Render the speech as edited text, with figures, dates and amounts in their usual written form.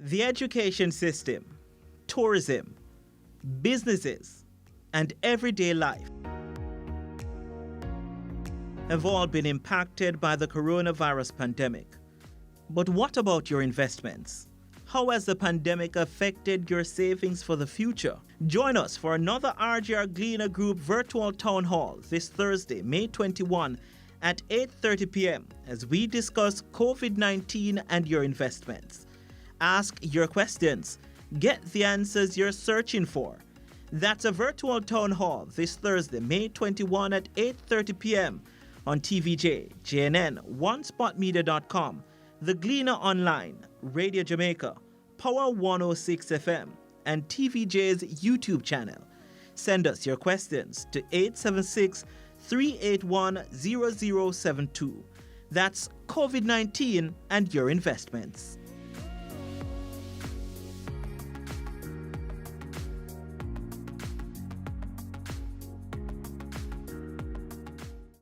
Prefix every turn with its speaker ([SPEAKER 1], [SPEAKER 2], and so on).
[SPEAKER 1] The education system, tourism, businesses, and everyday life have all been impacted by the coronavirus pandemic. But what about your investments? How has the pandemic affected your savings for the future? Join us for another RJRGleaner Group virtual town hall this Thursday, May 21 at 8:30 p.m. as we discuss COVID-19 and your investments. Ask your questions. Get the answers you're searching for. That's a virtual town hall this Thursday, May 21 at 8:30 p.m. on TVJ, JNN, OneSpotMedia.com, The Gleaner Online, Radio Jamaica, Power 106 FM, and TVJ's YouTube channel. Send us your questions to 876-381-0072. That's COVID-19 and your investments.